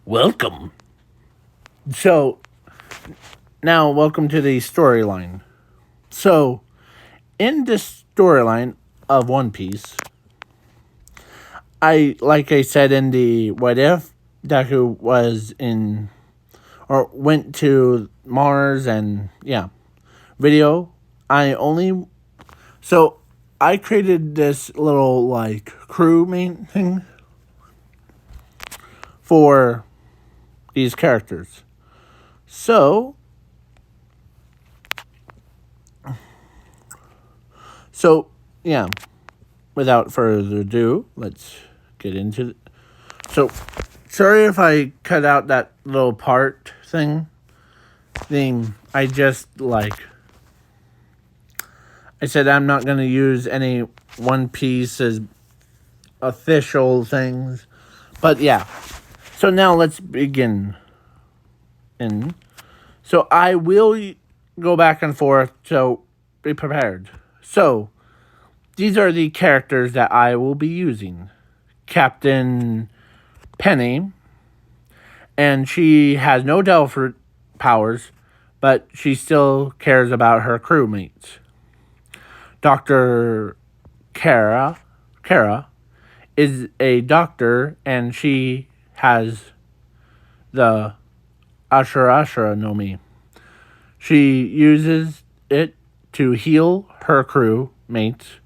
Welcome. So, now welcome to the storyline. So, in this storyline of One Piece, like I said in the What If, Deku was in, or went to Mars and, video. I only, so I created this little, crew main thing for these characters. So, So, yeah, without further ado, let's get into it. So, sorry if I cut out that little part thing. I said I'm not going to use any One Piece's official things. But yeah. So now let's begin. So I will go back and forth, so be prepared. So, these are the characters that I will be using. Captain Penny, and she has no Delphi powers, but she still cares about her crewmates. Dr. Kara is a doctor, and she has the Ashura no Mi. She uses it to heal her crewmates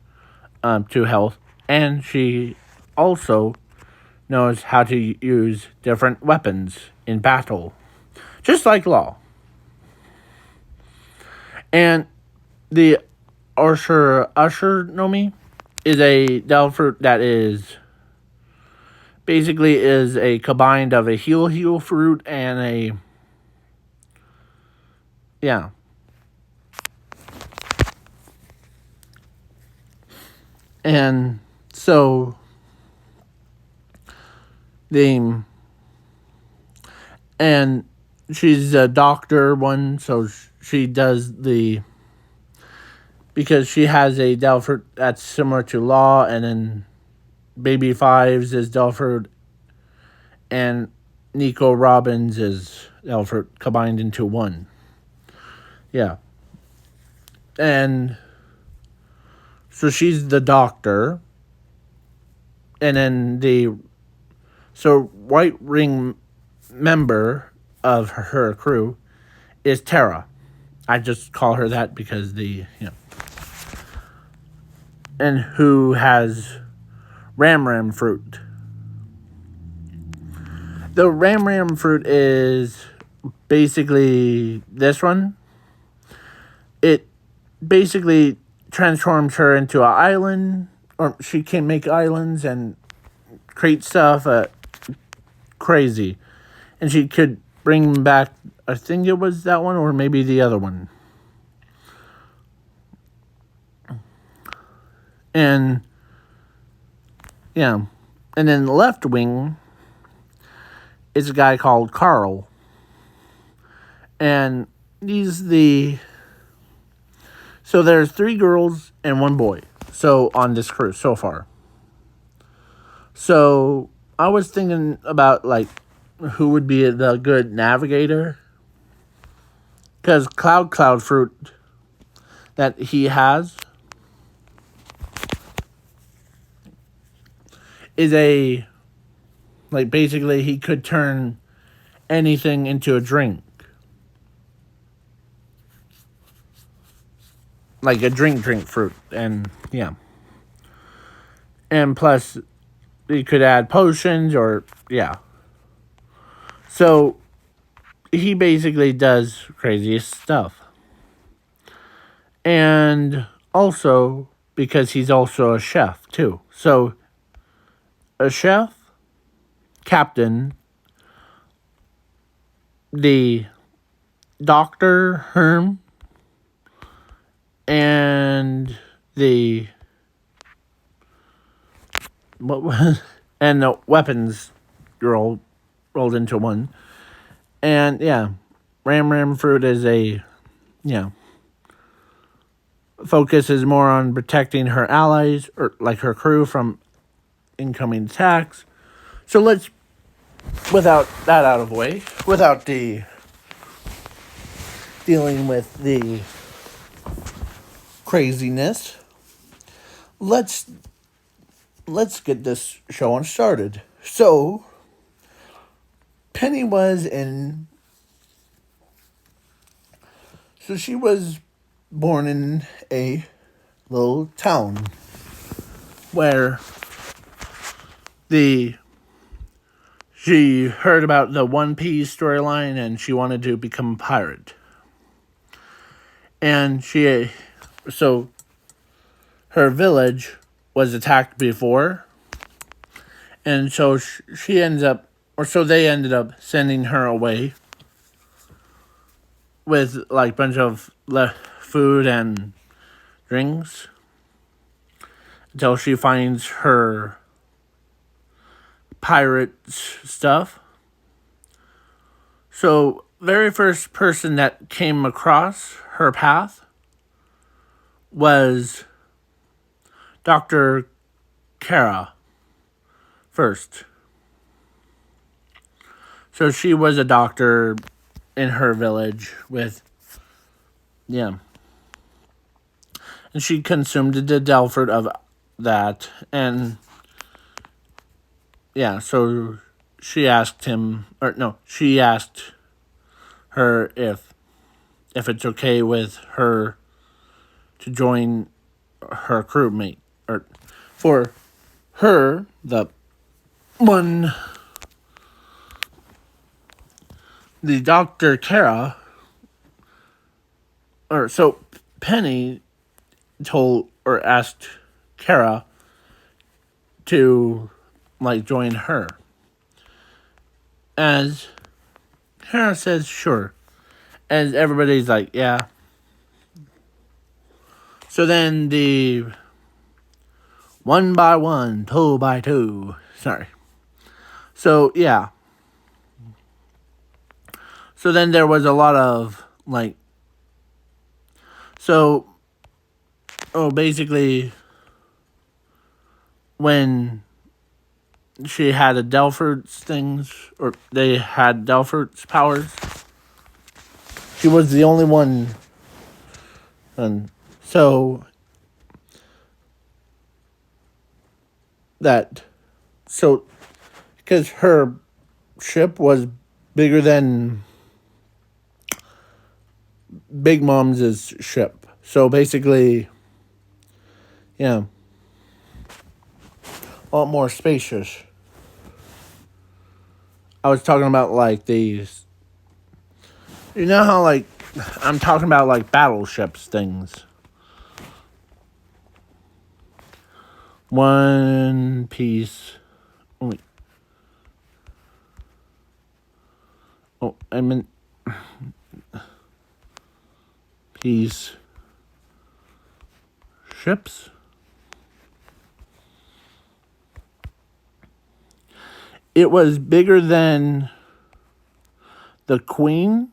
to health, and she also knows how to use different weapons in battle, just like Law. And the Usher no Mi is a devil fruit that is a combined of a heal fruit and a yeah. And so the and she's a doctor one, so she does because she has a Delphi that's similar to Law, and then Baby Fives is Delphi, and Nico Robbins is Delphi combined into one. Yeah. And so she's the doctor, and then White Ring member of her crew is Terra. I just call her that because and who has Ram fruit. The Ram fruit is basically this one. It basically transforms her into an island, or she can make islands and create stuff crazy. And she could bring back, I think it was that one, or maybe the other one. And yeah. And then the left wing is a guy called Carl. And so there's 3 girls and 1 boy. So on this crew so far. So I was thinking about who would be the good navigator. Because Cloud fruit that he has is basically he could turn anything into a drink. Like a drink fruit. And yeah. And plus, you could add potions or, yeah. So, he basically does craziest stuff. And also, because he's also a chef, too. So, a chef, captain, the doctor, Herm, and the and the weapons girl rolled into one. And yeah, Ram fruit is focuses more on protecting her allies or her crew from incoming attacks. So let's without that out of the way, without the dealing with the craziness, let's get this show on started. So, Penny was in. So she was born in a little town where she heard about the One Piece storyline and she wanted to become a pirate. And so her village was attacked before, and so she ends up, or so they ended up sending her away with like a bunch of food and drinks until she finds her pirate stuff. So, very first person that came across her path was Dr. Kara first. So she was a doctor in her village and she consumed the Delford of that, and so she asked her if it's okay with her to join her crewmate, or for her, the Dr. Kara, or so Penny asked Kara to join her. As Kara says sure. As everybody's like, yeah. So then the 1 by 1, 2 by 2. Sorry. So yeah. So then there was a lot of basically when she had a Delford's things, or they had Delford's powers, she was the only one, and so because her ship was bigger than Big Mom's ship, so basically, a lot more spacious. I was talking about these. You know how I'm talking about battleships things. One Piece. Wait. Oh, I meant Piece ships. It was bigger than the Queen.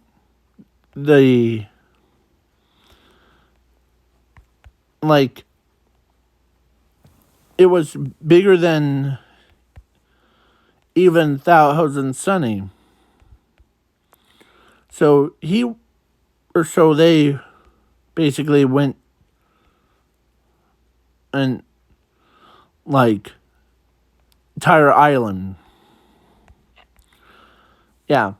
It was bigger than even Thousand Sunny. So they basically went and Tire Island. Yeah.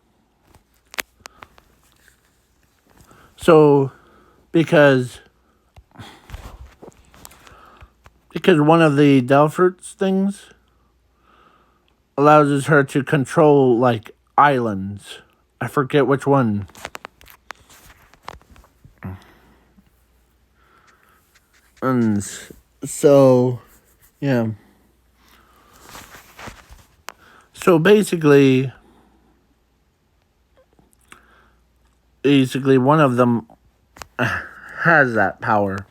So because one of the Delford's things allows her to control islands. I forget which one. And so, yeah. So basically one of them has that power.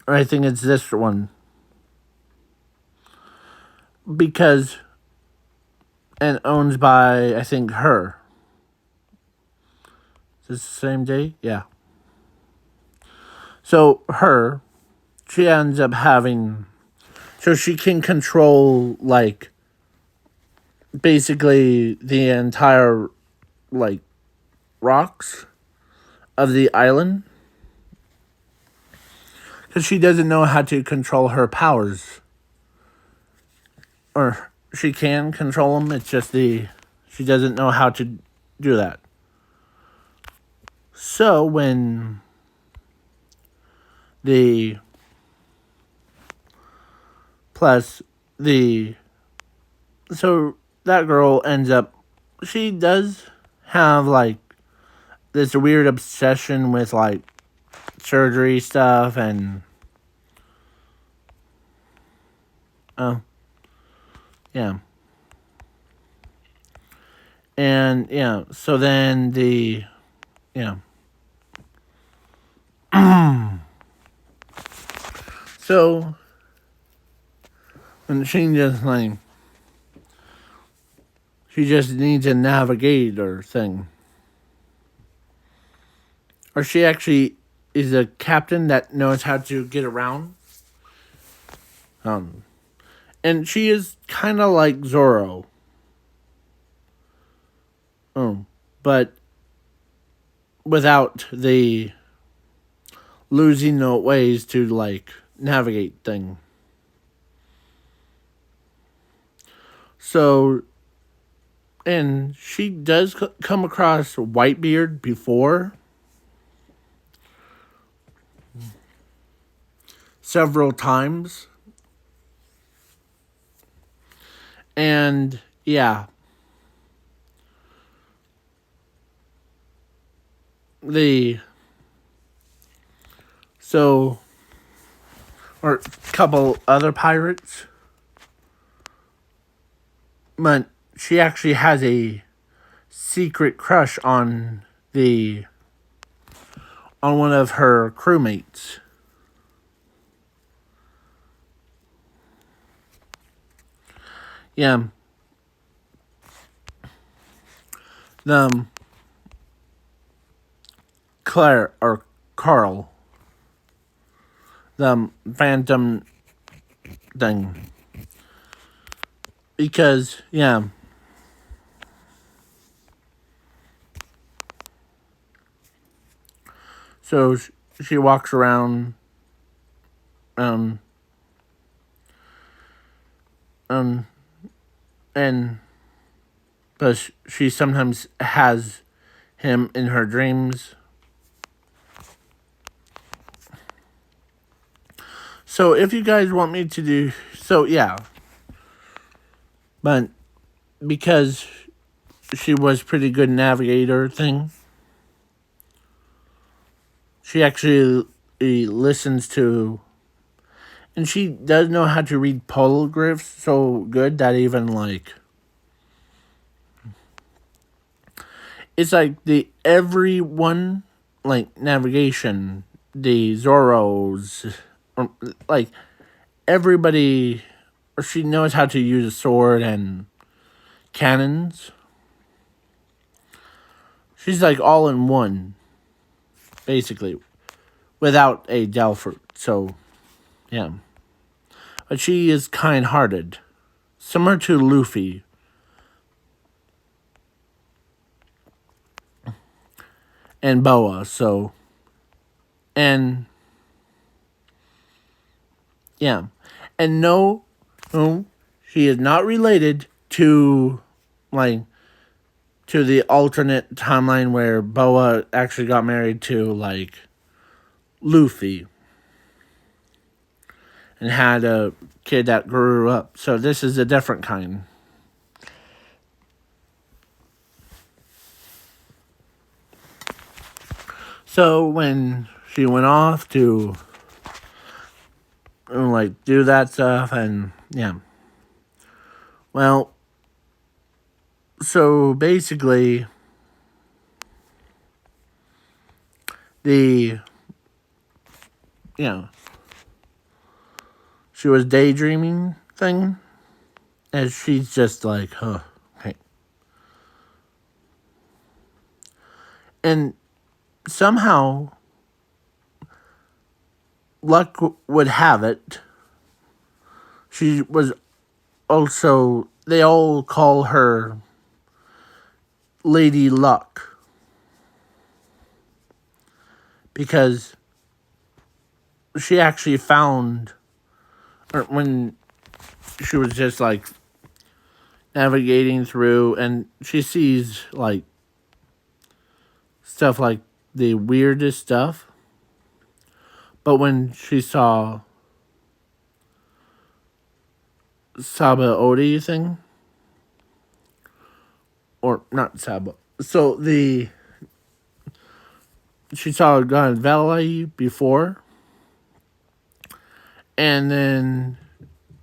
I think it's this one. And owns by, I think, her. Is this the same day? Yeah. So she ends up having, so she can control basically the entire, like, rocks of the island. Because she doesn't know how to control her powers. Or she can control them, it's just she doesn't know how to do that. So when the plus the so that girl ends up, she does have like this weird obsession with like surgery stuff and oh yeah. And yeah, so then yeah. So and she just needs a navigator thing. Or she actually is a captain that knows how to get around. Um and she is kinda like Zorro. But without the losing the ways to like navigate thing. So, and she does come across Whitebeard before several times. And yeah, the so or a couple other pirates, but she actually has a secret crush on one of her crewmates. Yeah. The Claire or Carl. The phantom thing. Because, yeah. So she walks around um and but she sometimes has him in her dreams. So if you guys want me to do so, yeah. But because she was pretty good navigator thing, she actually listens to, and she does know how to read polyglyphs so good that even like it's like the everyone like navigation, the Zorros, or like everybody, or she knows how to use a sword and cannons. She's like all in one, basically, without a Delphert. So, yeah. But she is kind-hearted, similar to Luffy. And Boa, so, and yeah, and no, she is not related to, like, to the alternate timeline where Boa actually got married to, like, Luffy and had a kid that grew up. So this is a different kind. So when she went off to like do that stuff, and yeah, well, so basically the she was daydreaming thing, and she's just like, huh, okay, and somehow luck would have it, she was also they all call her Lady Luck because she actually found, or when she was just like navigating through, and she sees like stuff like the weirdest stuff. But when she saw Saba Odi thing, or not Saba, so she saw God Valley before, and then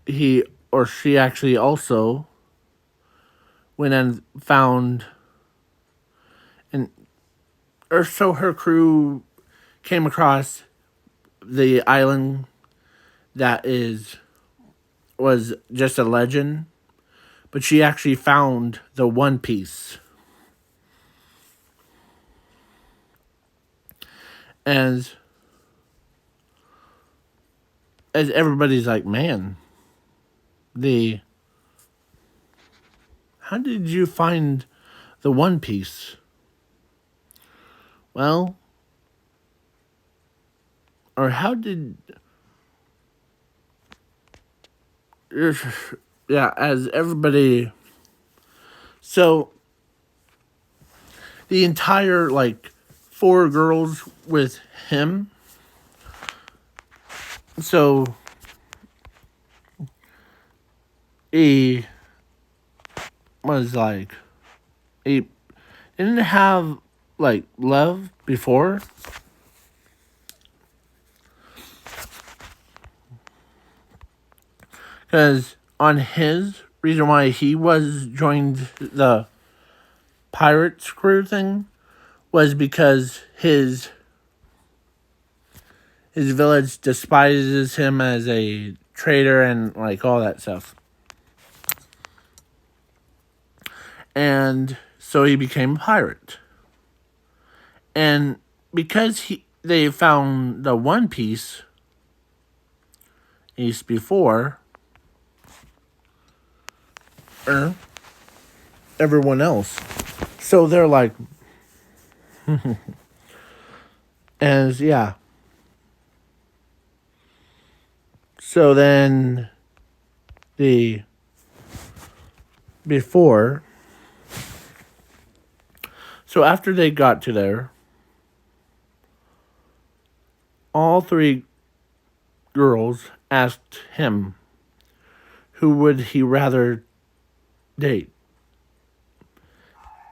she actually also went and found, and or so her crew came across the island that was just a legend, but she actually found the One Piece. As everybody's like, man, how did you find the One Piece? Well, or how did, yeah, as everybody, so the entire like 4 girls with him, so he was like, he didn't have like love before. Because on his reason why he was joined the pirates crew thing was because his village despises him as a traitor and like all that stuff. And so he became a pirate. And because they found the One Piece before everyone else. So they're like, and yeah. So then so after they got to there, all 3 girls asked him who would he rather date.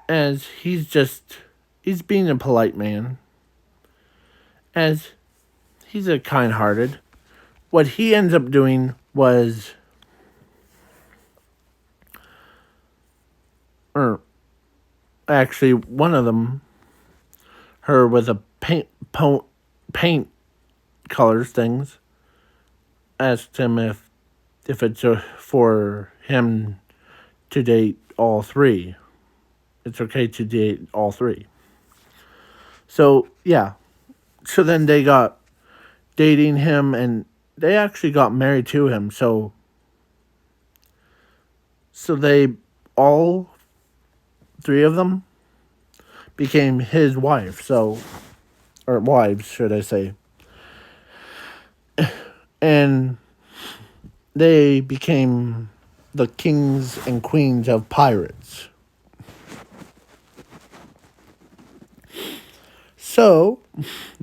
As he's being a polite man. As he's a kind-hearted. What he ends up doing was, or actually one of them, her with a paint colors things, asked him if it's for him to date all 3. It's okay to date all 3. So, yeah. So then they got dating him, and they actually got married to him. So they, all 3 of them, became his wife. So, or wives, should I say. And they became the kings and queens of pirates. So,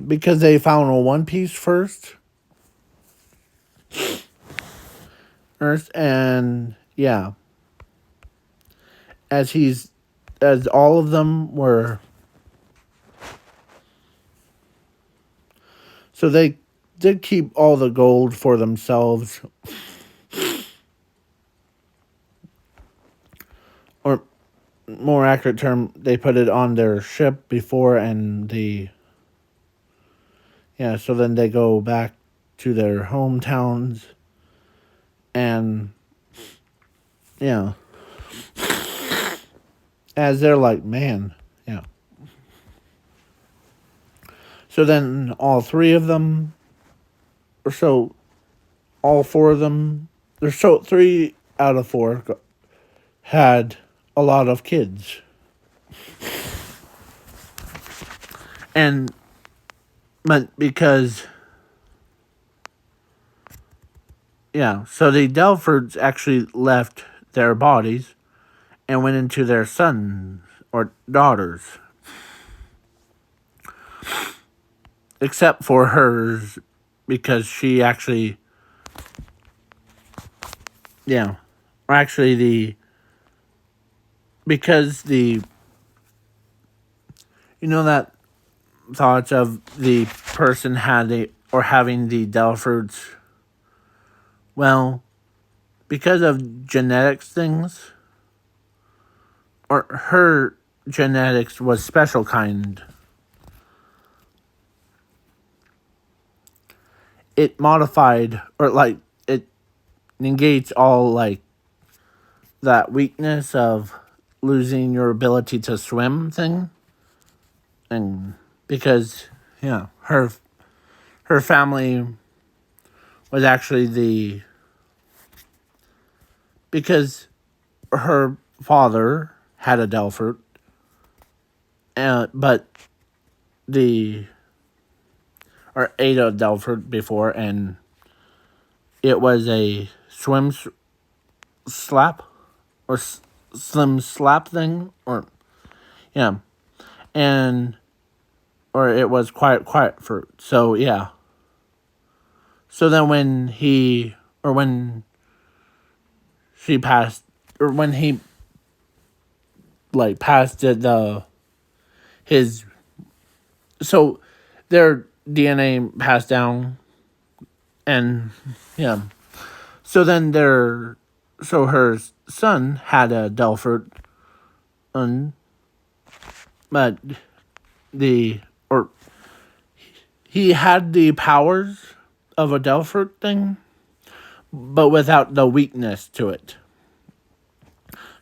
because they found a One Piece first, and yeah, as all of them were, so they did keep all the gold for themselves, or more accurate term, they put it on their ship before, and so then they go back to their hometowns, and yeah, as they're like, man, yeah. So then all 3 of them, or so, all 4 of them, there's so 3 out of 4 had a lot of kids. And but because yeah, so the Delfords actually left their bodies and went into their sons or daughters. Except for hers, because she actually, yeah, or actually because you know that thought of the person having the Delfords, well, because of genetics things, or her genetics was special kind. It modified, or like, it negates all, like, that weakness of losing your ability to swim thing. And because, yeah, her family was actually because her father had a Delfort, but the, or ate a Delfort before, and it was a swim slap, or slim slap thing, or, yeah, and, or it was quiet fruit. So, yeah. So then when she passed, or when he, like, passed his, so their DNA passed down, and, yeah. So then so her son had a Delfort, and, but or he had the powers of a Delfort thing, but without the weakness to it.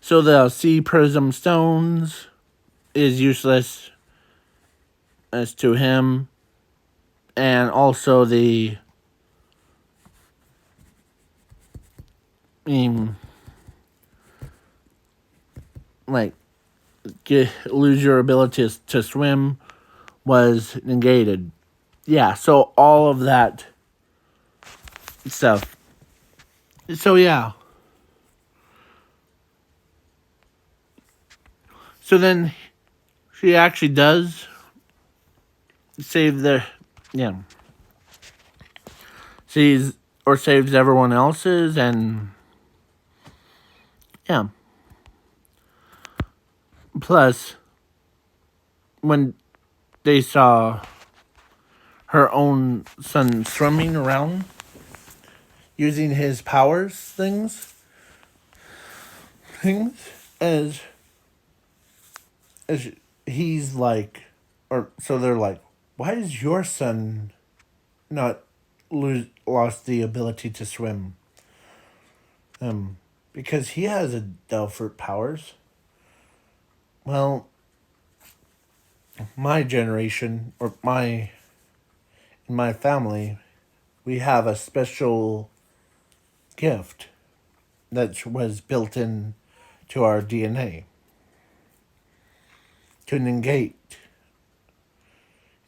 So the sea prism stones is useless as to him, and also like, lose your ability to swim was negated. Yeah, so all of that stuff. So, yeah. So then she actually does save the, yeah. Saves everyone else's, and, yeah. Plus, when they saw her own son swimming around using his powers things as as he's like, or so they're like, why does your son not lost the ability to swim? Because he has a Delfort powers. Well, my generation, or in my family, we have a special gift that was built in to our DNA to negate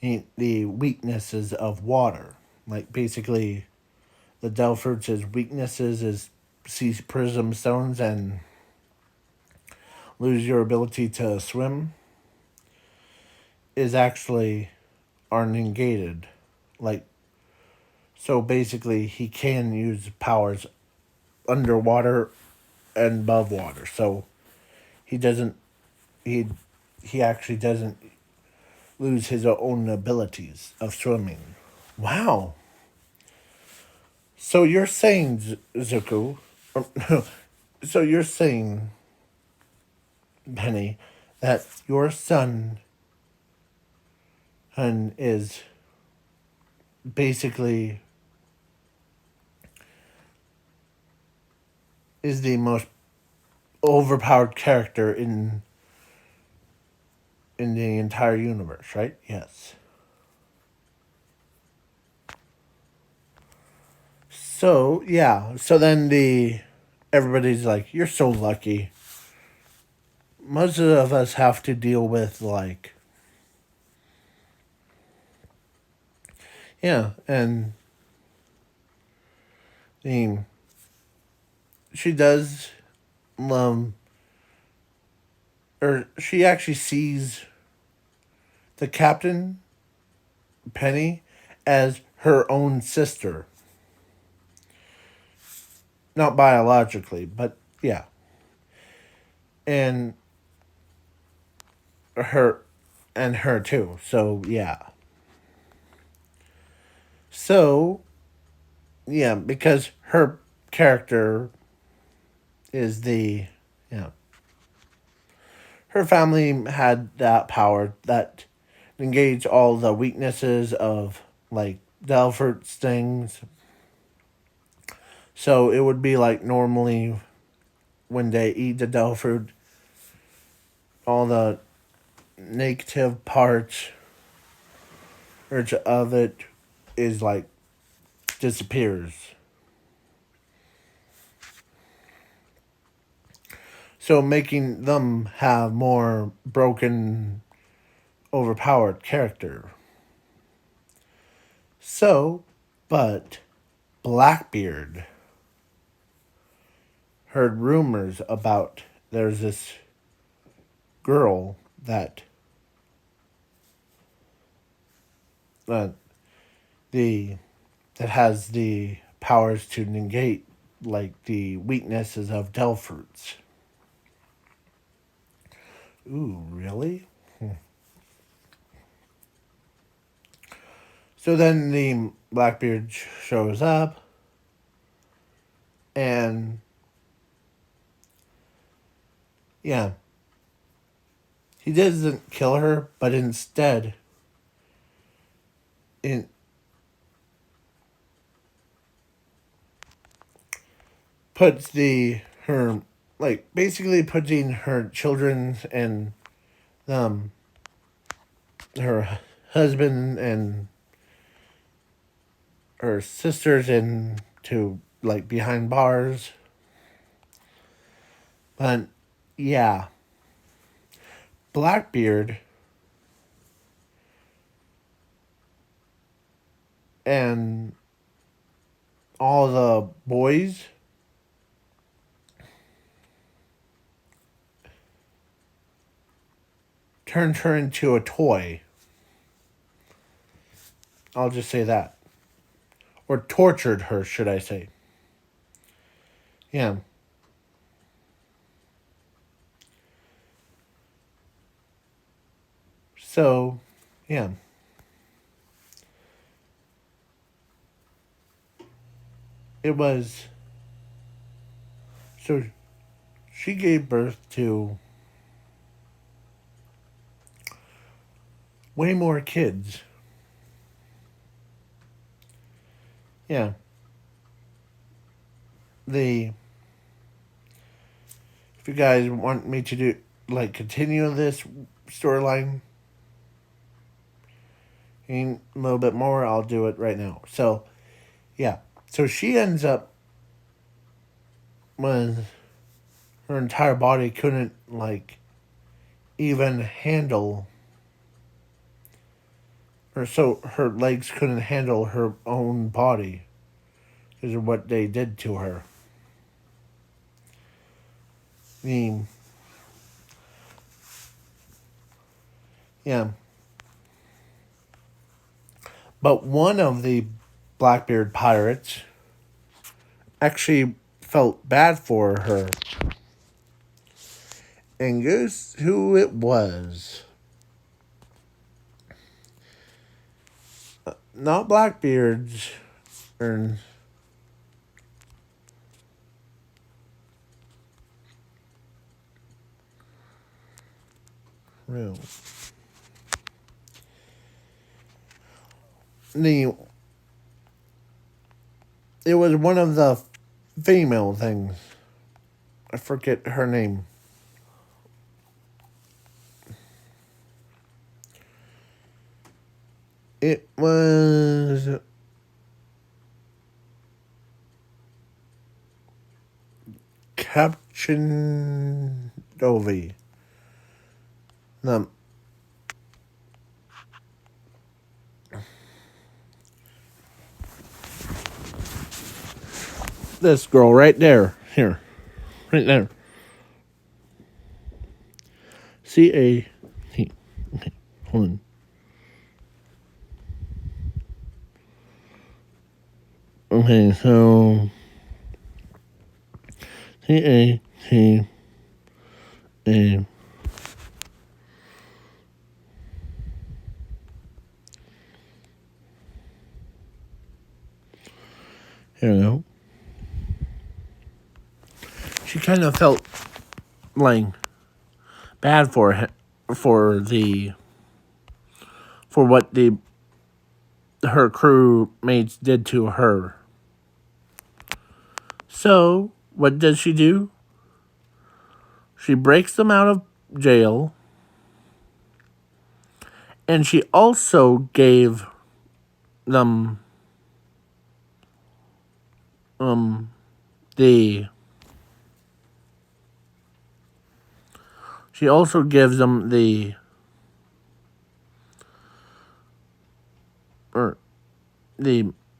the weaknesses of water. Like, basically, the Delforts' weaknesses is sea prism stones and lose your ability to swim is actually are negated. Like, so basically he can use powers underwater and above water. So he doesn't he actually doesn't lose his own abilities of swimming. Wow. So you're saying, Zuko, or, so you're saying, Penny, that your son is basically is the most overpowered character in the entire universe, right? Yes. So, yeah. So then everybody's like, you're so lucky. most of us have to deal with, like, yeah, and I mean, she does, um, or she actually sees the captain, Penny, as her own sister. Not biologically, but yeah. And her and her too. So yeah. So yeah, because her character is the her family had that power that engaged all the weaknesses of, like, Delfert's things. So it would be like normally when they eat the Delfert, all the negative parts of it is like disappears. So making them have more broken, overpowered character. So, but Blackbeard heard rumors about there's this girl that uh, the that has the powers to negate, like, the weaknesses of Delfruits. Ooh, really? So then the Blackbeard shows up, and yeah, he doesn't kill her, but instead, it puts the her like basically putting her children and um her husband and her sisters into, like, behind bars. But yeah, Blackbeard and all the boys turned her into a toy. I'll just say that. Or tortured her, should I say. Yeah. So, yeah. It was. So she gave birth to way more kids. Yeah. The. If you guys want me to do, like, continue this storyline a little bit more, I'll do it right now. So, yeah. So she ends up when her entire body couldn't, like, even handle, or so her legs couldn't handle her own body because of what they did to her. I mean, yeah. But one of the Blackbeard pirates actually felt bad for her. And guess who it was? Not Blackbeard's. Or, no. It was one of the female things. I forget her name. It was Captain Dovey. Um, this girl right there. Here. Right there. C-A... Okay, hold on. Okay, so... C-A-T-A... Here we go. She kind of felt like bad for what her crewmates did to her. So what does she do? She breaks them out of jail, and she also gave them the she also gives them the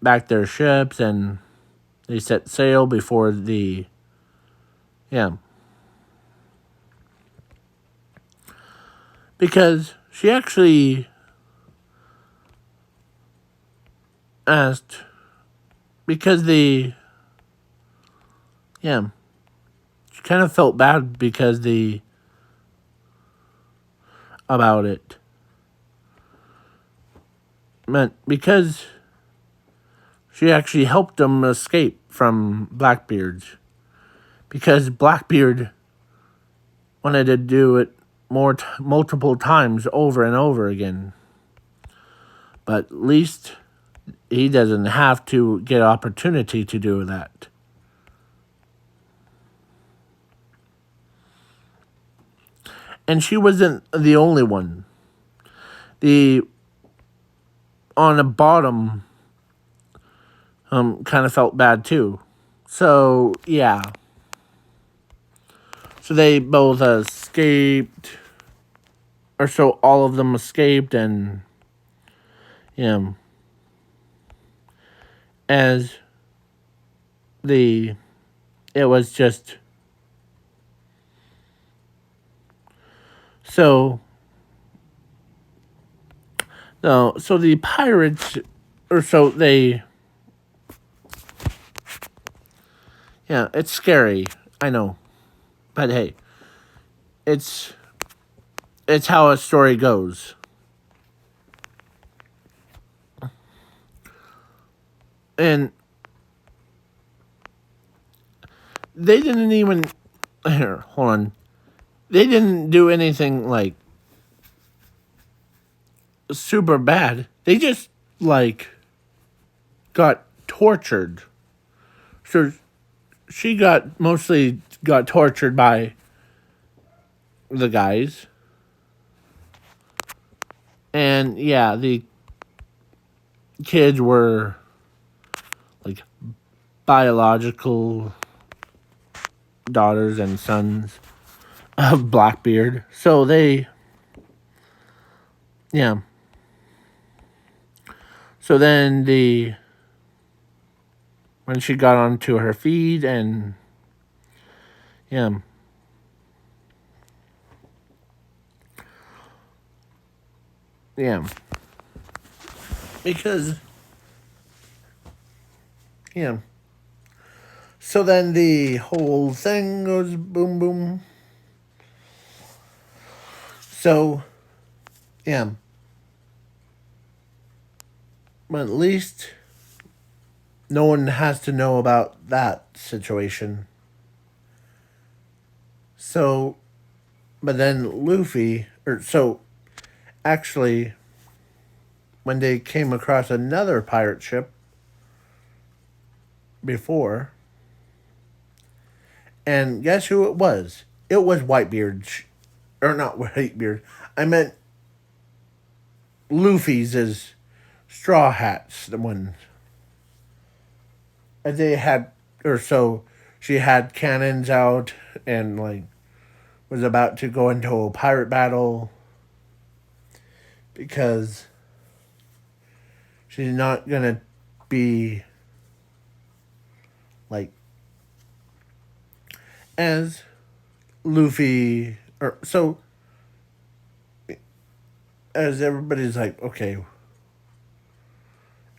back their ships, and they set sail before because she actually asked because she kind of felt bad about it. Because she actually helped them escape from Blackbeard's. Because Blackbeard wanted to do it multiple times over and over again. But at least he doesn't have to get opportunity to do that. And she wasn't the only one. On the bottom kind of felt bad too. So, yeah. So they both escaped, or so all of them escaped, and as it was just so no, so the pirates, or so they, it's scary, I know, but hey, it's how a story goes. And they didn't even, here, hold on, they didn't do anything like super bad. They just like got tortured. So she mostly got tortured by the guys. And yeah, the kids were like biological daughters and sons of Blackbeard. So they, so then when she got onto her feet, and because so then the whole thing goes boom boom. So but at least no one has to know about that situation. So, but then Luffy, actually, when they came across another pirate ship before, and guess who it was? It was Whitebeard, or not Whitebeard. I meant Luffy's is Straw Hats, the one. And they had, she had cannons out and like was about to go into a pirate battle. because she's not gonna be like as Luffy or so as everybody's like, okay,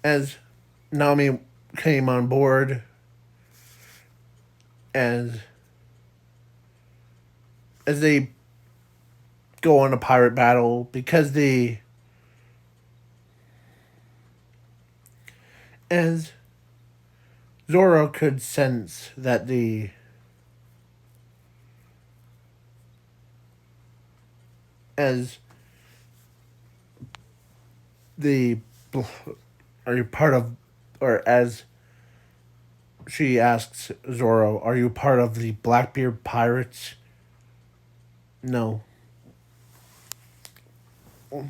as Nami came on board as they go on a pirate battle because as Zoro could sense that as the are you part of or as she asks Zoro, are you part of the Blackbeard pirates? No.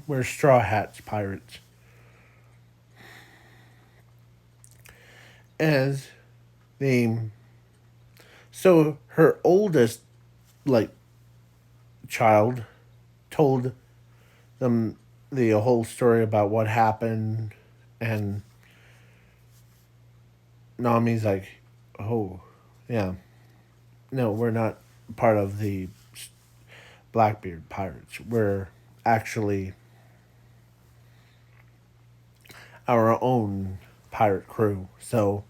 We're Straw Hats pirates. As the so her oldest like child told them the whole story about what happened, and Nami's like, oh yeah, no, we're not part of the Blackbeard pirates. We're actually our own pirate crew. So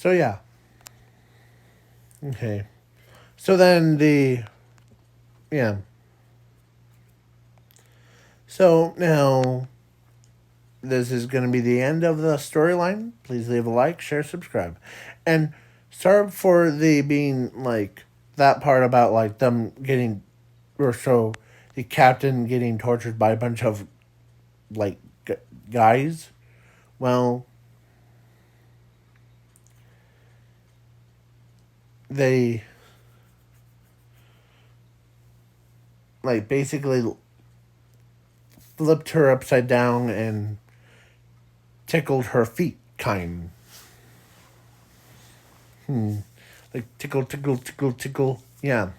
yeah. Okay. So then yeah. So now this is going to be the end of the storyline. Please leave a like, share, subscribe. And sorry for the being like that part about like them getting or so the captain getting tortured by a bunch of like guys. Well, they like basically flipped her upside down and tickled her feet, kind. Like tickle, tickle, tickle, tickle. Yeah.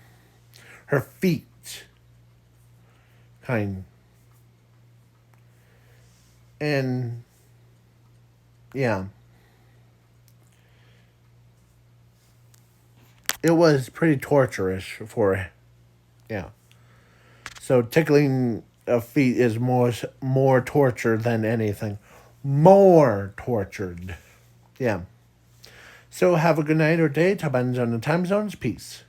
Her feet, kind. And, yeah. It was pretty torturous for, yeah. So tickling of feet is more torture than anything. More tortured. Yeah. So have a good night or day. Depends on the time zones. Peace.